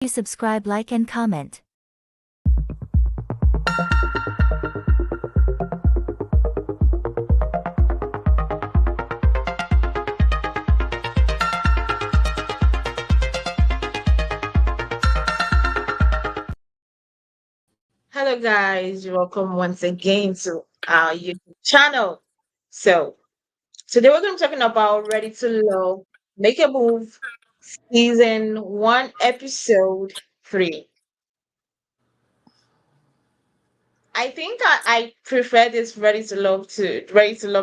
Subscribe, like, and comment. Hello, guys. Welcome once again to our YouTube channel. So, today we're going to be talking about Ready to Love, Make a Move, Season 1, Episode 3. I think I prefer this Ready to Love,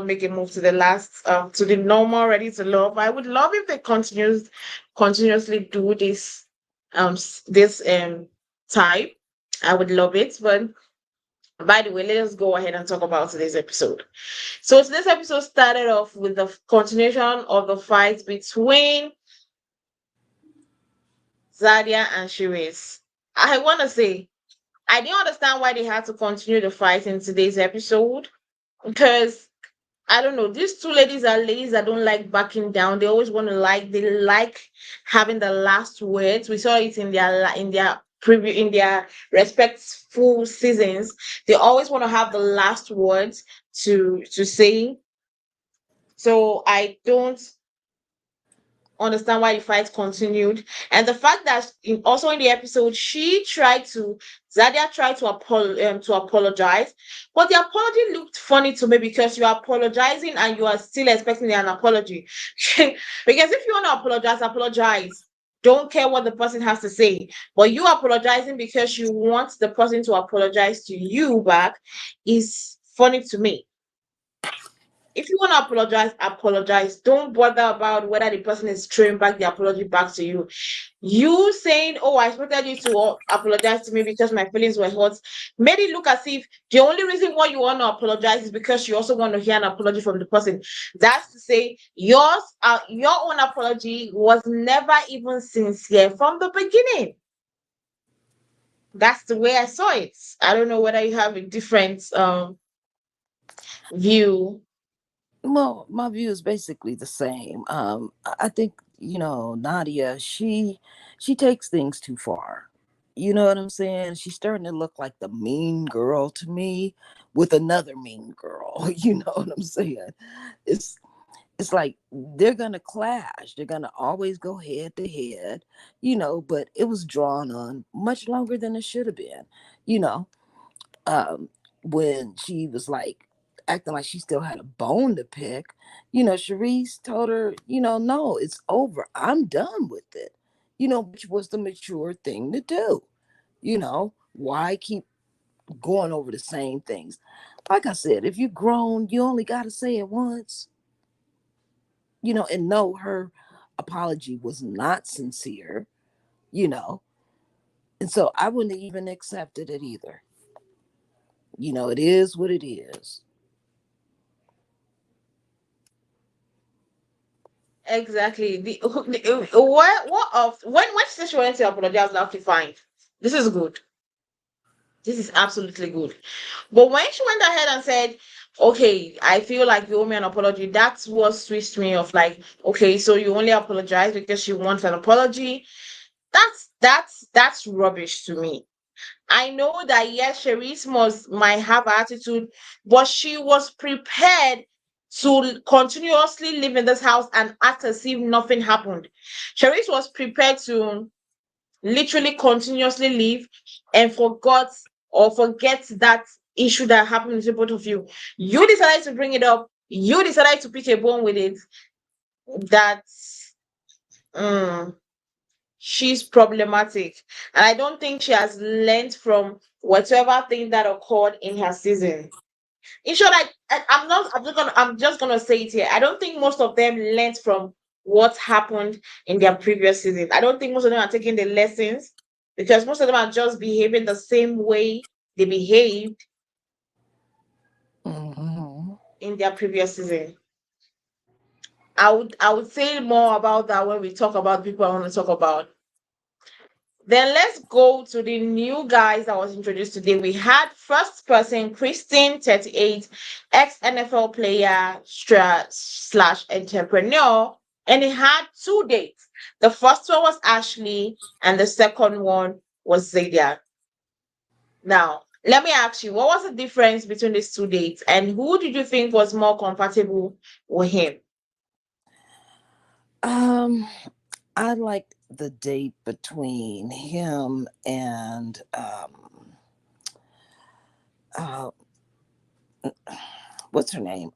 Make a Move to the to the normal Ready to Love. I would love if they continuously do this type. I would love it, but by the way, let us go ahead and talk about today's episode. So today's episode started off with the continuation of the fight between Zadia and Shareese. I want to say I didn't understand why they had to continue the fight in today's episode because I don't know. These two ladies are ladies that don't like backing down. They always want to they like having the last words. We saw it in their preview in their respectful seasons. They always want to have the last words to say. So I don't understand why the fight continued. And the fact that also in the episode, Zadia tried to apologize, but the apology looked funny to me because you are apologizing and you are still expecting an apology. Because if you want to apologize, apologize. Don't care what the person has to say. But you apologizing because you want the person to apologize to you back is funny to me. If you want to apologize, apologize. Don't bother about whether the person is throwing back the apology back to you. You saying, "Oh, I expected you to apologize to me because my feelings were hurt," made it look as if the only reason why you want to apologize is because you also want to hear an apology from the person. That's to say, your own apology was never even sincere from the beginning. That's the way I saw it. I don't know whether you have a different view. Well, my view is basically the same. I think Nadia. She takes things too far. You know what I'm saying? She's starting to look like the mean girl to me with another mean girl. You know what I'm saying? It's it's like they're gonna clash. They're gonna always go head to head. But it was drawn on much longer than it should have been. You know, um, when she was like acting like she still had a bone to pick, Shareese told her, no, it's over. I'm done with it. Which was the mature thing to do. Why keep going over the same things? Like I said, if you're grown, you only got to say it once, and no, her apology was not sincere, you know, and so I wouldn't have even accepted it either. It is what it is. Exactly. What of when she said she wanted to apologize, okay, fine. This is good. This is absolutely good. But when she went ahead and said, "Okay, I feel like you owe me an apology," that's what switched me off. Like, okay, so you only apologize because she wants an apology. That's rubbish to me. I know that yes, Shareese might have attitude, but she was prepared to continuously live in this house and act as if nothing happened. Shareese was prepared to literally continuously live and forget that issue that happened between both of you. You decided to bring it up. You decided to pick a bone with it. That's mm, she's problematic, and I don't think she has learned from whatever thing that occurred in her season. In short, I'm not. I'm just gonna say it here. I don't think most of them learned from what happened in their previous season. I don't think most of them are taking the lessons because most of them are just behaving the same way they behaved Hmm. in their previous season. I would say more about that when we talk about people I want to talk about. Then let's go to the new guys that was introduced today. We had first person Christine, 38, ex NFL player slash entrepreneur, and he had two dates. The first one was Ashlee, and the second one was Zadia. Now, let me ask you, what was the difference between these two dates, and who did you think was more compatible with him? Um, I liked the date between him and uh what's her name?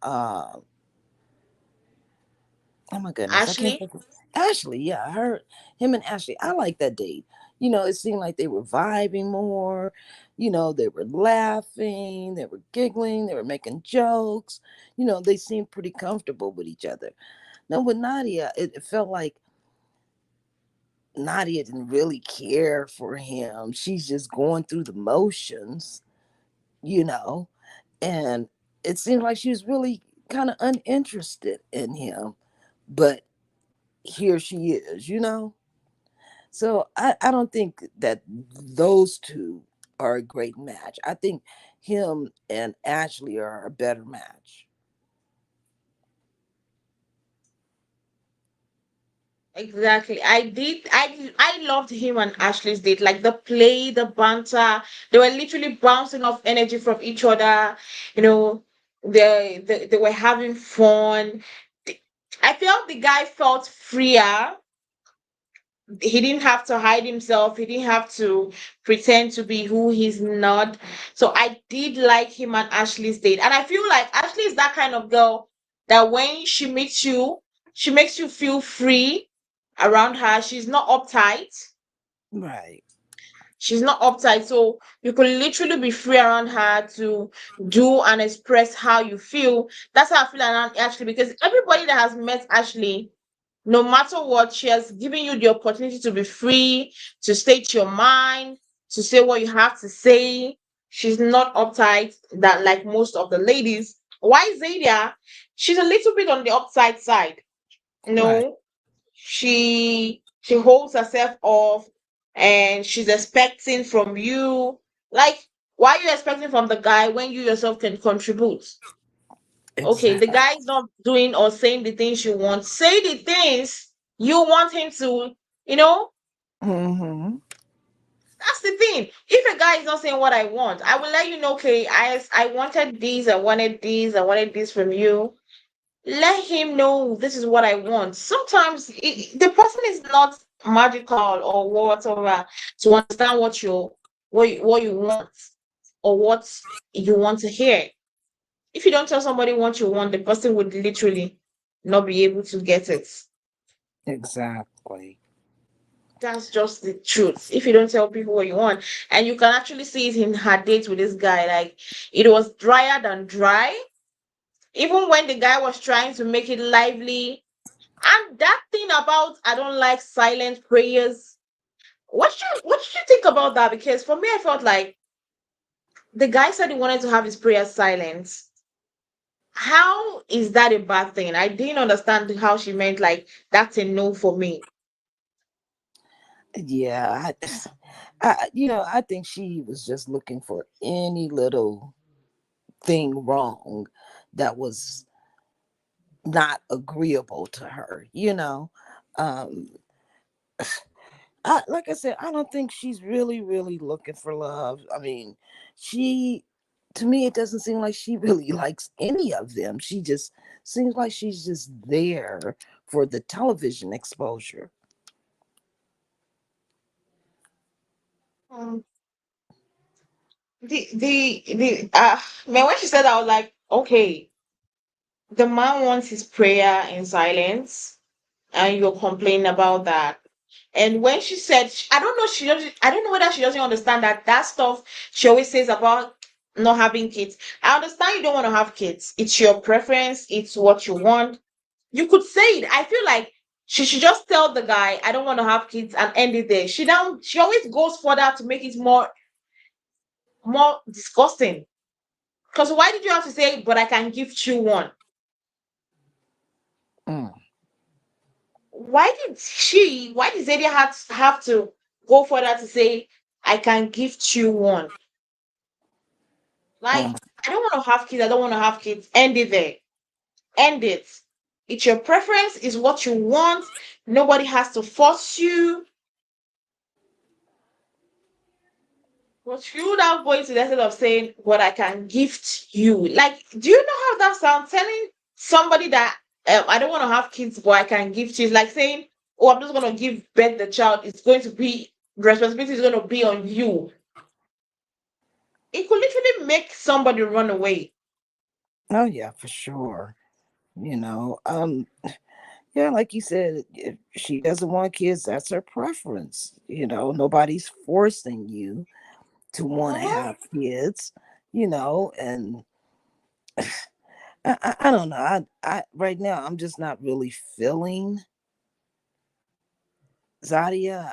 Oh my goodness, I can't Ashlee? think of Ashley. Yeah, him and Ashley. I like that date. It seemed like they were vibing more. They were laughing, they were giggling, they were making jokes. They seemed pretty comfortable with each other. Now with Nadia, it felt like Nadia didn't really care for him. She's just going through the motions, you know, and it seemed like she was really kind of uninterested in him. But here she is. So I don't think that those two are a great match. I think him and Ashley are a better match. Exactly. I loved him and Ashley's date. Like the play, the banter. They were literally bouncing off energy from each other. You know, they were having fun. The- I felt the guy felt freer. He didn't have to hide himself. He didn't have to pretend to be who he's not. So I did like him and Ashley's date. And I feel like Ashley is that kind of girl that when she meets you, she makes you feel free around her. She's not uptight. Right. She's not uptight. So you could literally be free around her to do and express how you feel. That's how I feel around Ashley, because everybody that has met Ashley, no matter what, she has given you the opportunity to be free, to state your mind, to say what you have to say. She's not uptight that like most of the ladies. Why Zadia? She's a little bit on the upside side. Right. No, she holds herself off and she's expecting from you. Like, why are you expecting from the guy when you yourself can contribute? Okay, the Exactly. guy is not doing or saying the things you want. Say the things you want him to, you know, Mm-hmm. that's the thing. If a guy is not saying what I want, I will let you know, okay, I wanted these, I wanted this from you. Let him know this is what I want. Sometimes the person is not magical or whatever to understand what you want or what you want to hear. If you don't tell somebody what you want, the person would literally not be able to get it. Exactly. That's just the truth. If you don't tell people what you want, and you can actually see it in her date with this guy, like it was drier than dry. Even when the guy was trying to make it lively, and that thing about I don't like silent prayers. What did you think about that? Because for me, I felt like the guy said he wanted to have his prayers silent. How is that a bad thing? I didn't understand how she meant like that's a no for me. Yeah. I think she was just looking for any little thing wrong that was not agreeable to her. Um, like I said, I don't think she's really, really looking for love. I mean, she, to me, it doesn't seem like she really likes any of them. She just seems like she's just there for the television exposure. Um, the man, when she said that, I was like, okay, the man wants his prayer in silence, and you're complaining about that. And when she said, I don't know, I don't know whether she doesn't understand that stuff she always says about not having kids. I understand you don't want to have kids. It's your preference. It's what you want. You could say it. I feel like she should just tell the guy, I don't want to have kids and end it there. She always goes further to make it more disgusting. Because why did you have to say, but I can gift you one? Mm, Why did Zadia have to go further to say, I can gift you one? mm, Like, I don't want to have kids. I don't want to have kids. End it there. End it. It's your preference, is what you want. Nobody has to force you. But you now going to the extent of saying what I can gift you. Like, do you know how that sounds? Telling somebody that I don't want to have kids, but I can gift you. It's like saying, oh, I'm just gonna give birth the child. It's going to be responsibility is gonna be on you. It could literally make somebody run away. Oh yeah, for sure. You know, yeah, like you said, if she doesn't want kids, that's her preference. You know, nobody's forcing you to want to Uh-huh. have kids. You know, and I don't know. I right now I'm just not really feeling Zadia.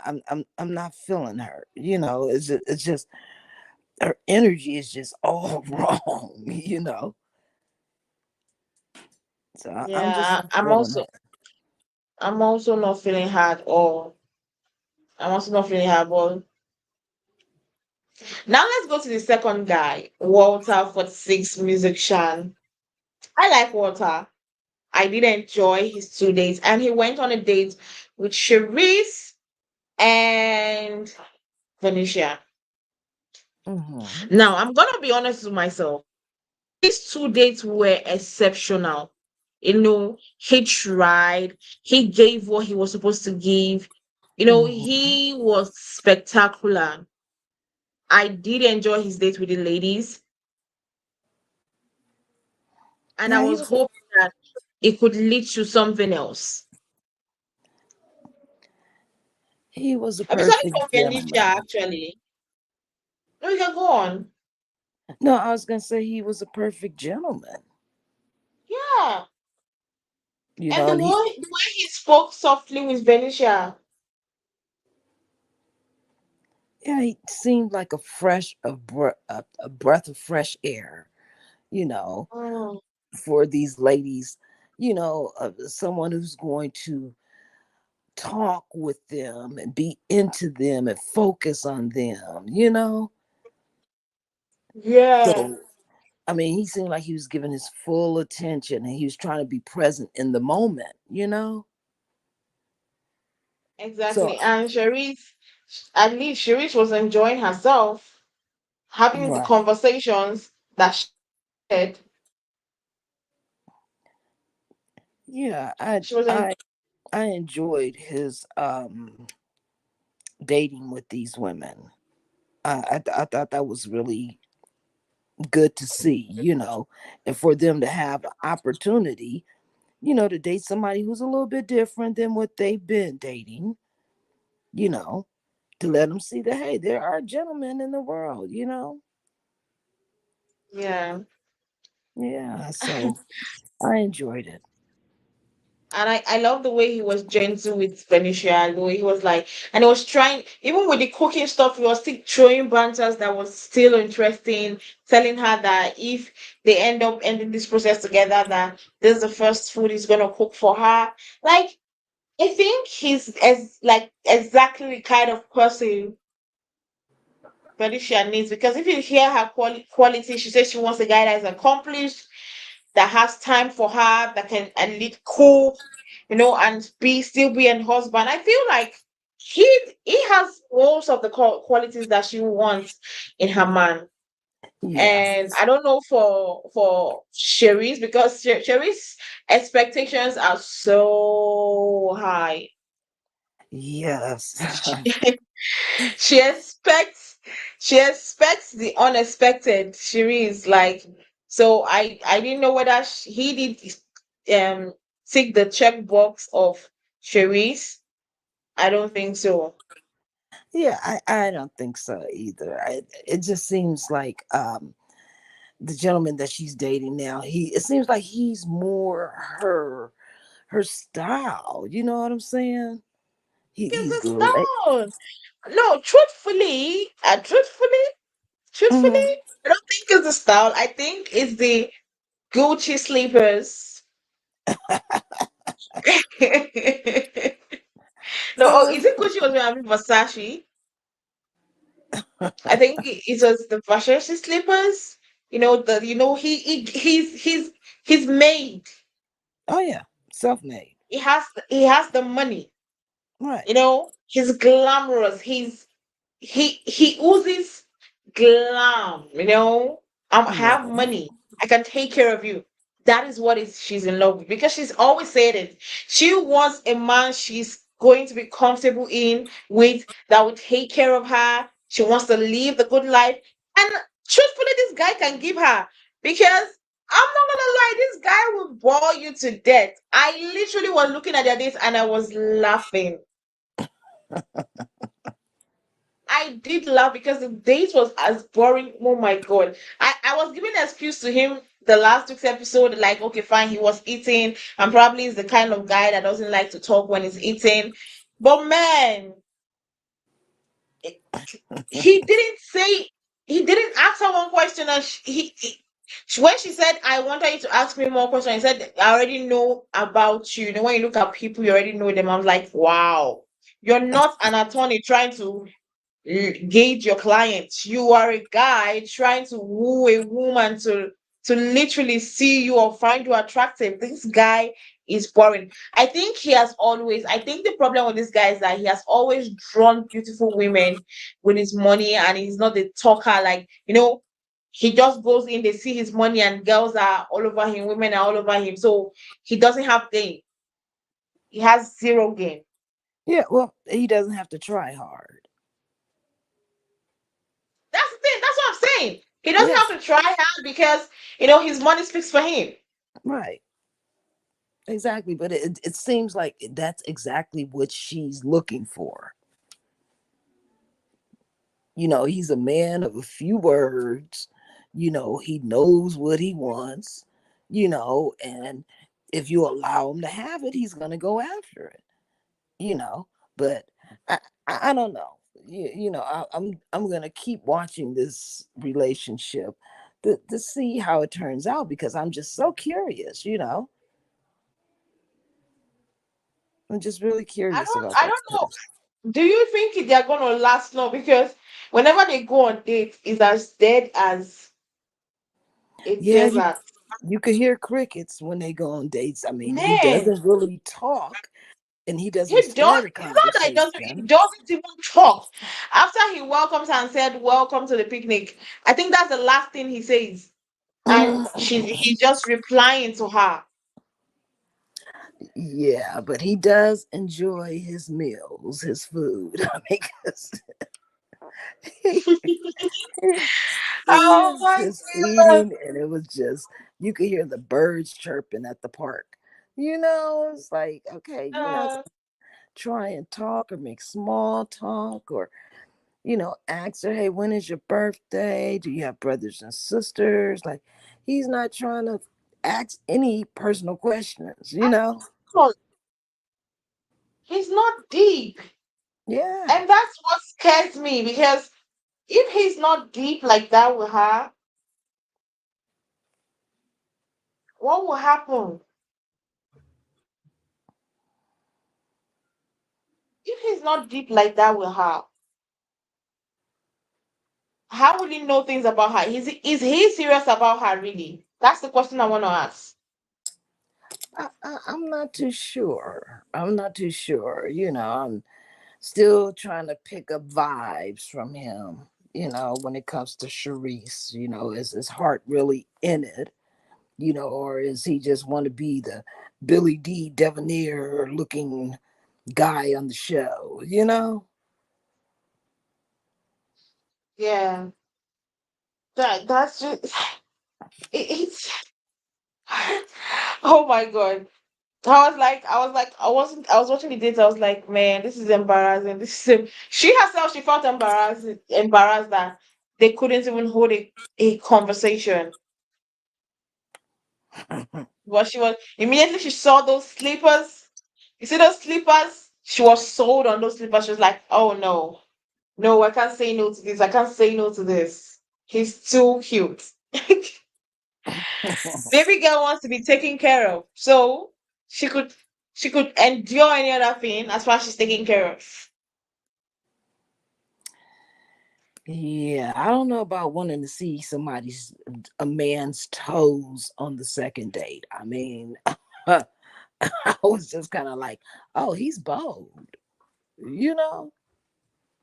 I'm not feeling her. You know, it's just her energy is just all wrong. You know, so I'm just Yeah, not feeling her. I'm also not feeling hard or I'm also not feeling hard. But now let's go to the second guy, Walter 46 musician. I like Walter. I did enjoy his 2 days, and he went on a date with Shareese and Verneashia. Hmm. Now, I'm gonna be honest with myself. These 2 dates were exceptional. He tried, he gave what he was supposed to give. Hmm. He was spectacular. I did enjoy his date with the ladies, and I Yeah, was hoping that it could lead to something else. he was a Besides perfect from Verneashia, gentleman. actually. No, you can go on. No, I was gonna say he was a perfect gentleman. Yeah. You And know, and he the way he spoke softly with Verneashia. yeah, he seemed like a breath of fresh air. You know, Mm, for these ladies, someone who's going to talk with them and be into them and focus on them, you know? yeah, So, I mean, he seemed like he was giving his full attention and he was trying to be present in the moment, you know? So, exactly. And Shareese, at least Shareese was enjoying herself, having the right. conversations that she had. Yeah, I She was in, I I enjoyed his dating with these women. I thought that was really good to see, and for them to have the opportunity, to date somebody who's a little bit different than what they've been dating, you know, to let them see that, hey, there are gentlemen in the world, you know? yeah. Yeah, so I enjoyed it. And I love the way he was gentle with Benicia, the way he was like, and he was trying, even with the cooking stuff, he was still throwing banters that was still interesting, telling her that if they end up ending this process together, that this is the first food he's gonna cook for her. Like, I think he's as like exactly the kind of person Benicia needs, because if you hear her quality, she says she wants a guy that is accomplished, that has time for her, that can and lead cook, and still be an husband. I feel like he has most of the qualities that she wants in her man. Yeah. And I don't know for Cherise, because Cherise expectations are so high. Yes. she expects she expects the unexpected. Cherise, like, so I didn't know whether he did tick the checkbox of Cherise. I don't think so. Yeah, I don't think so either. It just seems like the gentleman that she's dating now, it seems like he's more her style. You know what I'm saying? He's It's a late. stone. No, truthfully, Hmm. I don't think it's the style. I think it's the Gucci sleepers. No, oh, is it Gucci was wearing Versace? I think it was the Versace slippers. He's made. Oh yeah, Self-made. he has the money. Right. He's glamorous. He oozes glam. I Right. have money. I can take care of you. That is what is she's in love with, because she's always said it. She wants a man she's going to be comfortable in with, that will take care of her. She wants to live the good life. And truthfully, this guy can give her, because I'm not gonna lie, this guy will bore you to death. I literally was looking at their dates and I was laughing. I did laugh because the date was as boring. Oh my god. I was giving an excuse to him the last week's episode, like, okay, fine, he was eating, and probably is the kind of guy that doesn't like to talk when he's eating. But man, it- he didn't say, he didn't ask her one question, and when she said, I wanted you to ask me more questions, he said, I already know about you. When you look at people, you already know them. I was like, wow, you're not an attorney trying to gauge your clients. You are a guy trying to woo a woman to literally see you or find you attractive. This guy is boring. I think the problem with this guy is that he has always drawn beautiful women with his money, and he's not the talker. Like, he just goes in, they see his money, and girls are all over him, women are all over him. So he doesn't have gain. He has zero gain. Yeah, well, he doesn't have to try hard. That's the thing. That's what I'm saying. He doesn't Yes, have to try hard, because his money speaks for him. right. Exactly. But it seems like that's exactly what she's looking for. He's a man of a few words. He knows what he wants, and if you allow him to have it, he's going to go after it, you know. But I don't know. I'm going to keep watching this relationship to see how it turns out, because I'm just so curious. I'm just really I curious don't about I that don't know. stuff. Do you think they're gonna last long? Because whenever they go on dates, it's as dead as a Yeah, you desert. you can hear crickets when they go on dates. I mean, he Man, doesn't really talk, and he he doesn't don't start a it's not that he conversation. doesn't even talk. After he welcomes her and said, welcome to the picnic, I think that's the last thing he says. And he's just replying to her. Yeah, but he does enjoy his meals, his food. I mean, 'cause he, he Oh was my just god. eating, and it was just, you could hear the birds chirping at the park. It's like, okay, you're not Uh, try and talk or make small talk, or ask her, hey, when is your birthday? Do you have brothers and sisters? Like, he's not trying to ask any personal questions. come on, he's not deep. Yeah. And that's what scares me, because if he's not deep like that with her, what will happen? If he's not deep like that with her, how will he know things about her? Is he serious about her really? That's the question I want to ask. I'm not too sure. I'm not too sure. I'm still trying to pick up vibes from him, when it comes to Shareese. Is his heart really in it? Or is he just want to be the Billy D. Devoneer looking guy on the show? Yeah, that's just it's. Oh my god. I was watching the date. I was like, man, this is embarrassing. She herself, she felt embarrassed that they couldn't even hold a conversation. But she saw those slippers. You see those slippers? She was sold on those slippers. She was like, oh no, no, I can't say no to this. I can't say no to this. He's too cute. Baby girl wants to be taken care of. So she could she could endure any other thing as far as she's taken care of. Yeah, I don't know about wanting to see a man's toes on the second date. I mean, I was just kind of like, oh, he's bold, you know.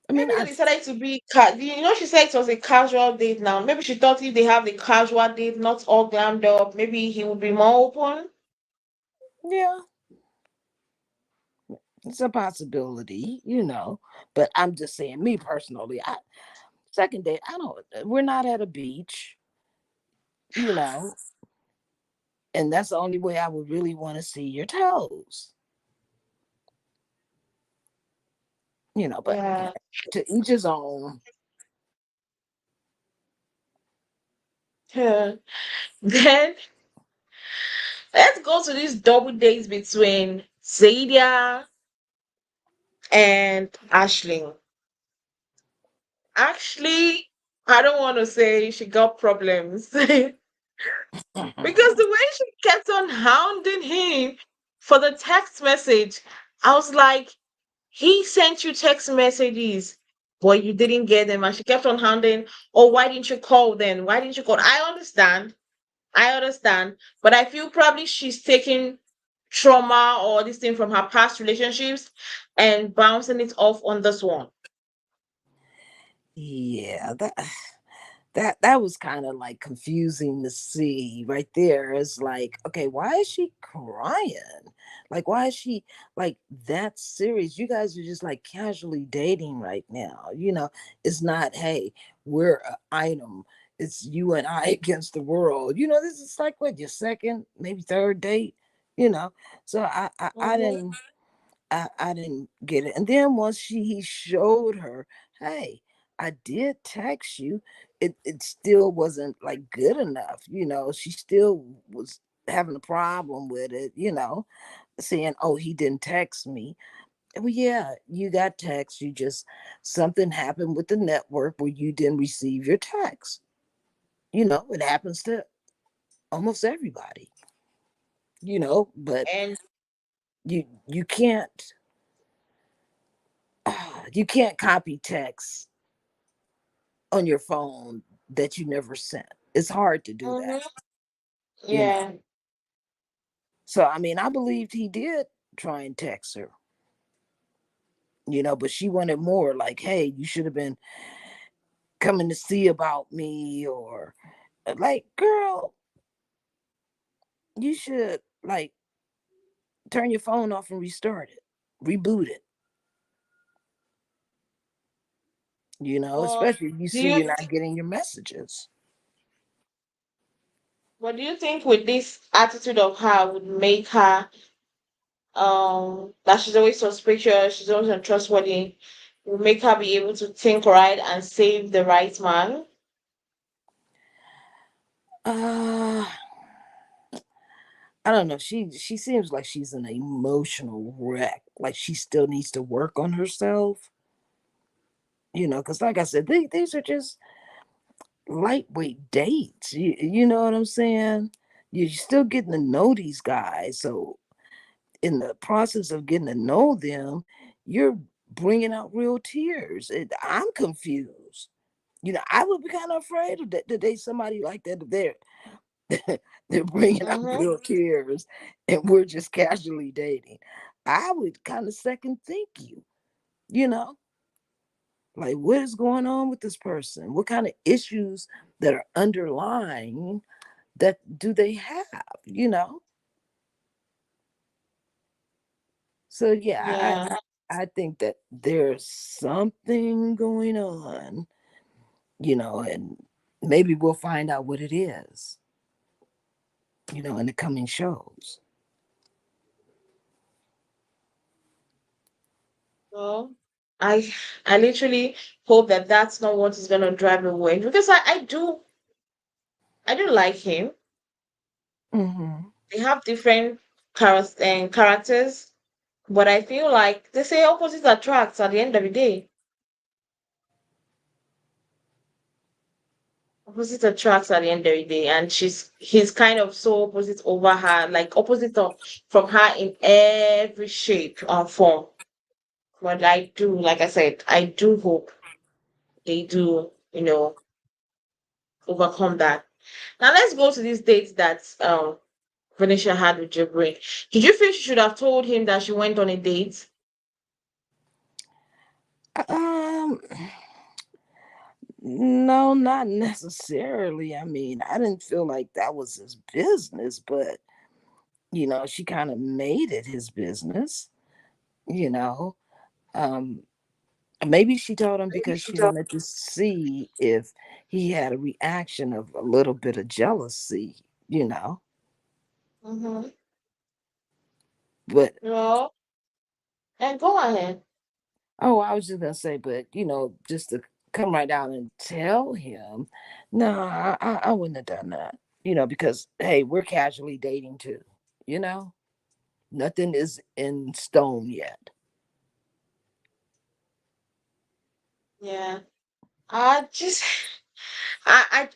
I mean, Maybe they decided to be, she said it was a casual date now. Maybe she thought if they have the casual date, not all glammed up, maybe he would be more open. yeah, it's a possibility, you know. But I'm just saying, me personally, second date, I don't. We're not at a beach, you know, and that's the only way I would really want to see your toes, you know. But Yeah. to each his own. Yeah. Then let's go to these double dates between Zadia and Ashlee. Actually, I don't want to say she got problems because the way she kept on hounding him for the text message, I was like, he sent you text messages, but you didn't get them. And she kept on hounding, oh, why didn't you call then? Why didn't you call? I understand. But I feel probably she's taking trauma or this thing from her past relationships and bouncing it off on this one. Yeah, that was kind of like confusing to see right there. It's like, okay, why is she crying? Like, why is she like that serious? You guys are just like casually dating right now. You know, it's not, hey, we're an item. It's you and I against the world. You know, this is like what, your second, maybe third date, you know. So I Mhm. didn't I didn't get it. And then once he showed her, hey, I did text you, it still wasn't like good enough. You know, she still was having a problem with it, you know, saying, oh, he didn't text me. Well, yeah, you got text. You just, something happened with the network where you didn't receive your text. You know, it happens to almost everybody, you know, but And you can't you can't copy text on your phone that you never sent. It's hard to do that, mhm, you know. yeah, So I mean, I believed he did try and text her, you know, but she wanted more. Like, hey, you should have been coming to see about me, or like, girl, you should like turn your phone off and restart it, reboot it. You know, but especially if you do see you you're not getting your messages. but do you think with this attitude of her would make her that she's always suspicious, she's always untrustworthy, will make her be able to think right and save the right man? Uh I don't know. She seems like she's an emotional wreck. Like she still needs to work on herself. You know, because like I said, these are just lightweight dates. You know what I'm saying? You're still getting to know these guys. So in the process of getting to know them, you're bringing out real tears. I'm confused. You know, I would be kind of afraid of that to date somebody like that. If they're bringing out Mm-hmm. real tears, and we're just casually dating. I would kind of second think you. You know, like what is going on with this person? What kind of issues that are underlying that do they have? You know, so yeah, Yeah. I think that there's something going on. You know, and maybe we'll find out what it is. You know, in the coming shows. Well, I I literally hope that that's not what is gonna drive him away because I do like him. Mm-hmm. They have different characters, but I feel like they say opposites attracts at the end of the day. Opposite attracts at the end of the day, and he's kind of so opposite over her, like from her in every shape or form. But I do, like I said, I do hope they do, overcome that. Now let's go to these dates that Verneashia had with Jabri. Did you feel she should have told him that she went on a date? Um, no, not necessarily. I mean, I didn't feel like that was his business, but she kind of made it his business, you know. Um, maybe she told him because she wanted to see if he had a reaction of a little bit of jealousy, you know. Mm-hmm. But No, and go ahead. oh, I was just gonna say, but just to come right out and tell him, no, I wouldn't have done that. Because hey, we're casually dating too. You know, nothing is in stone yet. Yeah. I just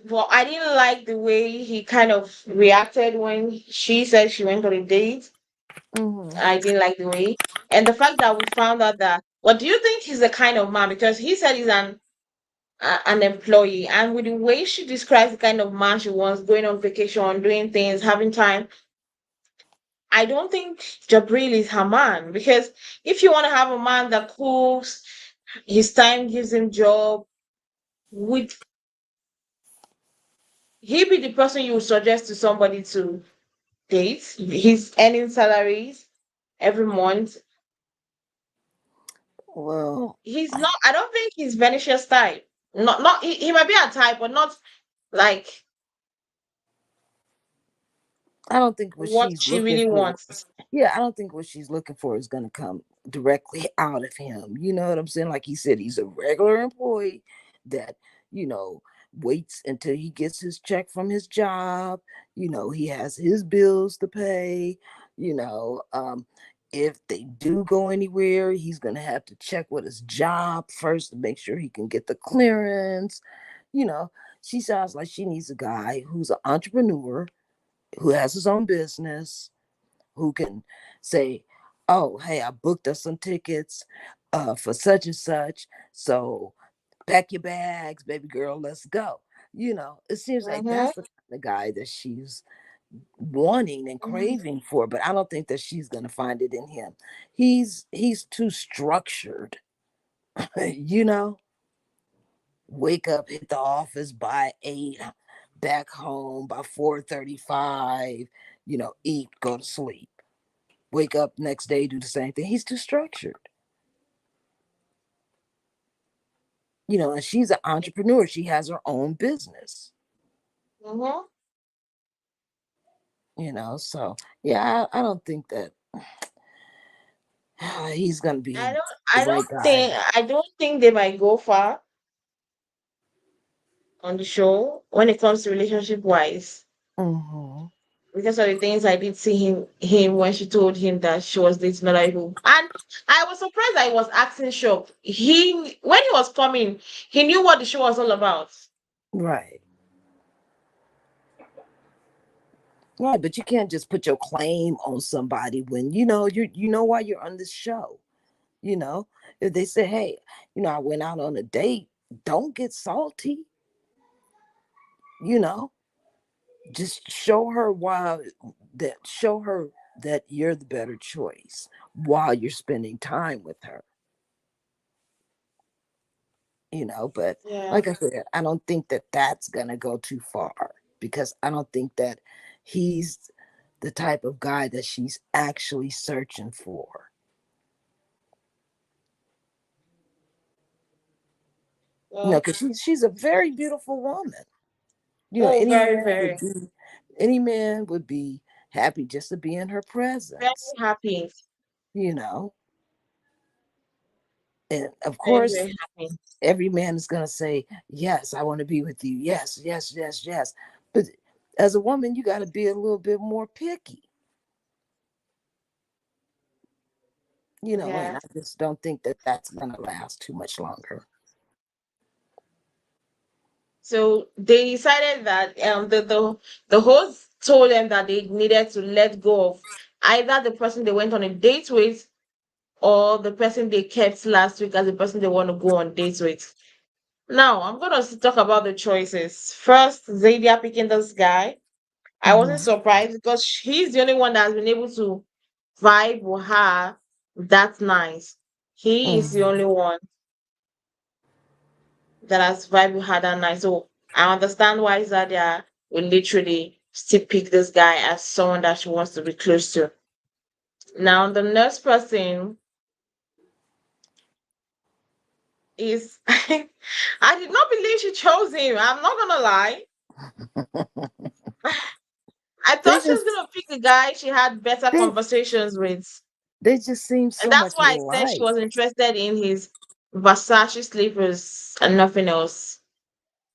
well, I didn't like the way he kind of reacted when she said she went on a date. Hmm. I didn't like the way. And the fact that we found out that, what do you think he's the kind of man? Because he said he's an employee, and with the way she describes the kind of man she wants, going on vacation, doing things, having time, I don't think Jabril is her man. Because if you want to have a man that cooks, his time gives him job, would he be the person you would suggest to somebody to date? He's earning salaries every month. Well, He's not. I don't think he's Venetia's type. Not. He might be a type, but not like I don't think what what she's she looking really for. wants. Yeah, I don't think what she's looking for is going to come directly out of him. You know what I'm saying? Like he said, he's a regular employee that, you know, waits until he gets his check from his job. He has his bills to pay. You know, if they do go anywhere, he's going to have to check with his job first to make sure he can get the clearance. You know, she sounds like she needs a guy who's an entrepreneur, who has his own business, who can say, "Oh, hey, I booked us some tickets for such and such. So pack your bags, baby girl, let's go." It seems like Mm-hmm. that's the kind of guy that she's wanting and Mm-hmm. craving for, but I don't think that she's gonna find it in him. He's too structured, you know. Wake up, hit the office by 8, back home by 4:35. Eat, go to sleep, wake up next day, do the same thing. He's too structured. And she's an entrepreneur. She has her own business. Mm-hmm. So yeah, I don't think that he's gonna I be don't. the I right don't guy. think. I don't think they might go far on the show when it comes to relationship wise. Hmm. Because of the things I did see him when she told him that she was dating other people. And I was surprised that he was acting shocked. When he was coming, he knew what the show was all about. Right. Right, but you can't just put your claim on somebody when you know why you're on this show. You know, if they say, "Hey, I went out on a date," don't get salty. You know, just show her that you're the better choice while you're spending time with her. But Yeah. like I said, I don't think that that's gonna go too far, because I don't think that he's the type of guy that she's actually searching for. Well, Because she's a very beautiful woman. oh, Any very, man very, would be happy just to be in her very presence. happy. you know and of Very, course, very happy. every man is going to say, "Yes, I want to be with you. Yes, yes, yes, yes." But as a woman, you got to be a little bit more picky. And Yeah. I just don't think that that's going to last too much longer. So they decided that the host told them that they needed to let go of either the person they went on a date with or the person they kept last week as the person they want to go on dates with. Now I'm gonna talk about the choices. First, Zadia picking this guy. I wasn't Mm-hmm. surprised because he's the only one that has been able to vibe with her that nice. He is the Mm-hmm. only one that has vibed with her that night. So I understand why Zadia will literally still pick this guy as someone that she wants to be close to. Now the next person is I did not believe she chose him. I'm not gonna lie. I They thought she was just gonna pick the guy she had better they conversations with. they just seem And so that's much why I said she alike. was interested in his Versace slippers and nothing else.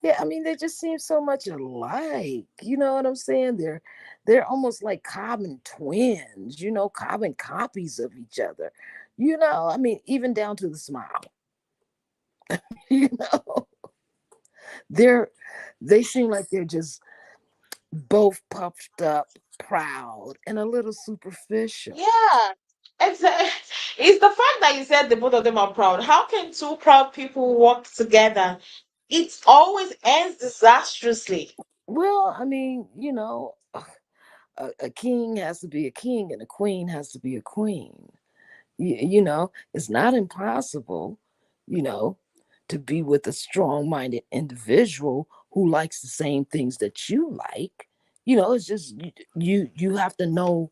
Yeah, I mean they just seem so much alike. You know what I'm saying? They're almost like carbon twins, carbon copies of each other. I mean, even down to the smile. You know, they're they seem like they're just both puffed up, proud, and a little superficial. Yeah, exactly. It's the fact that you said the both of them are proud. How can two proud people work together? It always ends disastrously. Well, I mean, a king has to be a king and a queen has to be a queen. It's not impossible, you know, to be with a strong minded individual who likes the same things that you like. It's just you have to know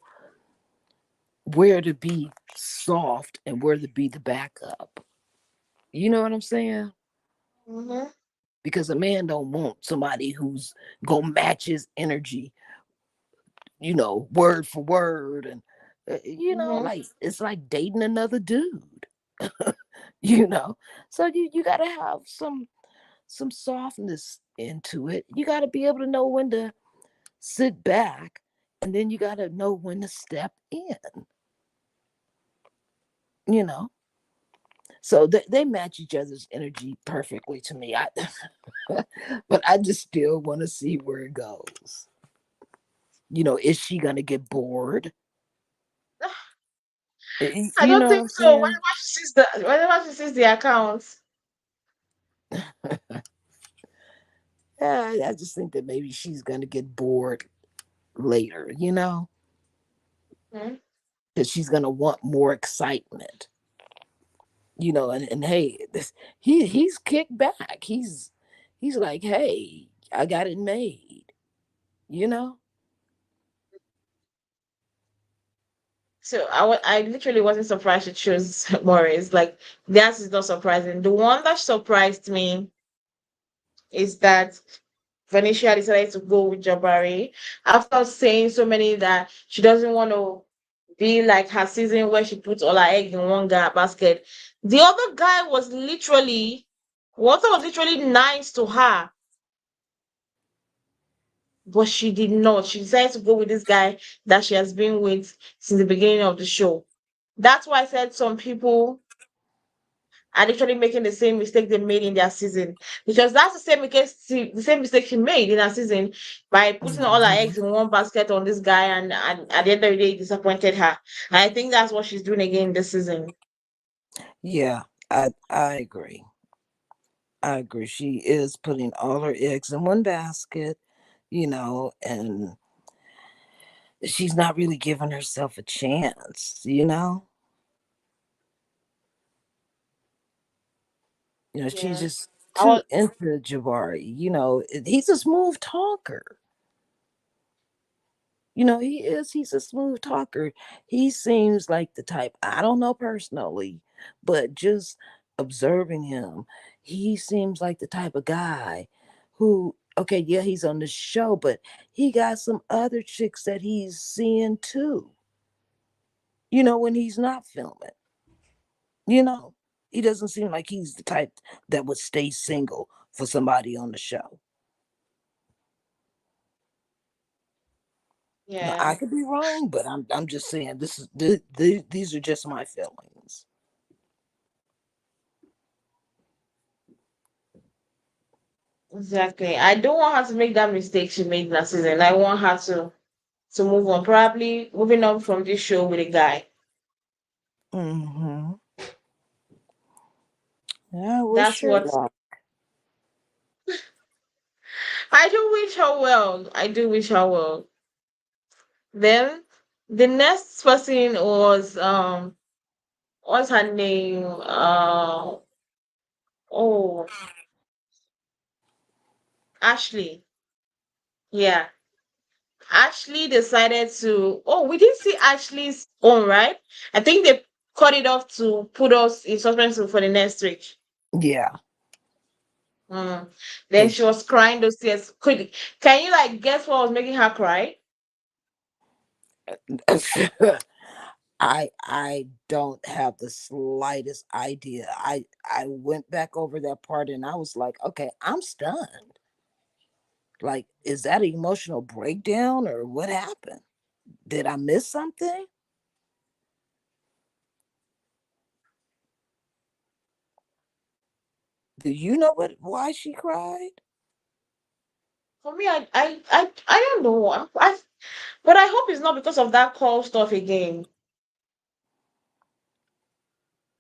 where to be soft and where to be the backup. You know what I'm saying? Hmm. Because a man don't want somebody who's gonna match his energy, word for word, and Hmm. like it's like dating another dude. you know so you got to have some softness into it. You got to be able to know when to sit back, and then you got to know when to step in you know so they match each other's energy perfectly to me. But I just still want to see where it goes. Is she gonna get bored? I You don't know what think I'm so. saying? Whenever she sees the accounts. Yeah, I just think that maybe she's gonna get bored later, Hmm. because she's gonna want more excitement. And hey, he's kicked back. He's like, hey, I got it made. You know? So I literally wasn't surprised she chose Morris. Like that is not surprising. The one that surprised me is that Verneashia decided to go with Jabari after saying so many that she doesn't want to be like her season where she puts all her eggs in one guy basket. The other guy was literally, Walter was literally nice to her, but she did not. She decided to go with this guy that she has been with since the beginning of the show. That's why I said some people are literally making the same mistake they made in their season, because that's the same mistake she made in her season by putting all her Mhm. eggs in one basket on this guy, and at the end of the day, it disappointed her. And I think that's what she's doing again this season. Yeah, I agree. I agree. She is putting all her eggs in one basket, and she's not really giving herself a chance. She's Yeah. just I too was, into Jabari. He's a smooth talker. He's a smooth talker. He seems like the type, I don't know personally, but just observing him, he seems like the type of guy who, okay, yeah, he's on the show, but he got some other chicks that he's seeing too, when he's not filming. You know, he doesn't seem like he's the type that would stay single for somebody on the show. Now, I yeah, could be wrong, but I'm just saying this is these are just my feelings. exactly. I don't want her to make that mistake she made last season. I want her to move on, probably moving on from this show with a guy. Mm-hmm. Yeah, I wish That's her what luck. I do wish her well. I do wish her well. Then the next person was what's her name? Oh, Ashlee. Yeah. Ashley decided to. Oh, we didn't see Ashley's own, right? I think they cut it off to put us in suspense for the next week. Yeah. Mm. Then It, she was crying those tears. Can you like guess what was making her cry? I don't have the slightest idea. I went back over that part and I was like, okay, I'm stunned. Like, is that an emotional breakdown or what happened? Did I miss something? Do you know why she cried? For me, I don't know. But I hope it's not because of that call stuff again.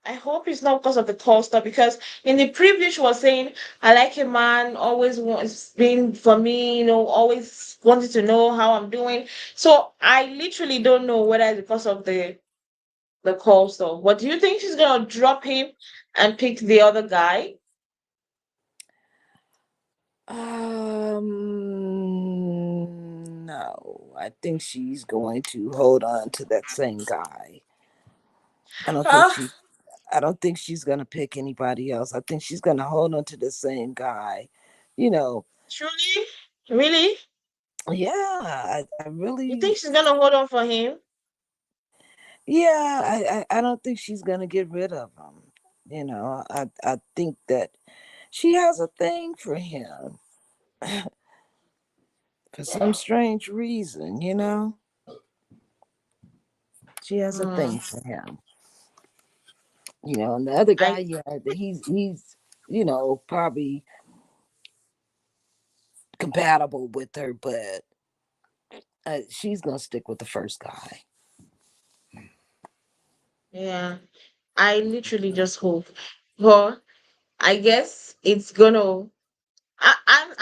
I hope it's not because of the call stuff because in the preview she was saying, I like a man, always wants being for me, always wanted to know how I'm doing. So I literally don't know whether it's because of the call stuff. What do you think she's gonna drop him and pick the other guy? No. I think she's going to hold on to that same guy. I don't think Huh? she I don't think she's gonna pick anybody else. I think she's gonna hold on to the same guy. You know, Truly? Really? yeah, I You think really, she's gonna hold on for him? yeah, I don't think she's gonna get rid of him. I think that she has a thing for him for some strange reason. She has a Hmm. thing for him. And the other I guy, yeah, he's probably compatible with her, but she's gonna stick with the first guy. yeah. I literally just hope. Well, I guess it's gonna.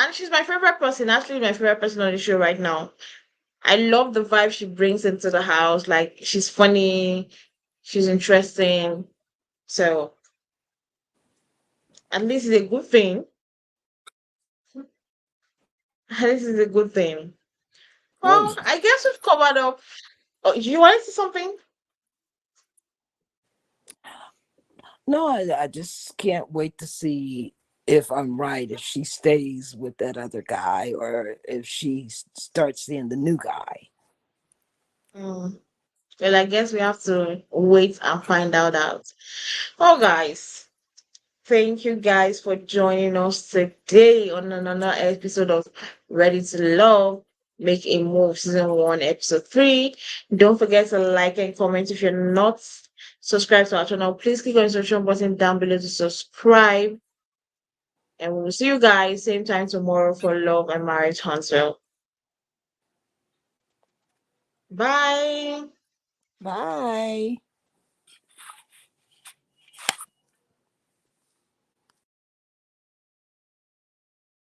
And she's my favorite person. Actually, my favorite person on the show right now. I love the vibe she brings into the house. Like she's funny, she's interesting. So at least it's a good thing. At least it's a good thing. Oh Well, yeah. I guess we've covered up. Oh, you want to say something? No, I just can't wait to see if I'm right, if she stays with that other guy or if she starts seeing the new guy. Hmm. Well, I guess we have to wait and find out. Oh, guys. Thank you guys for joining us today on another episode of Ready to Love. Make a Move Season 1, Episode 3. Don't forget to like and comment if you're not subscribed to our channel. Please click on the subscription button down below to subscribe. And we will see you guys same time tomorrow for Love and Marriage Hunter. Bye. Bye.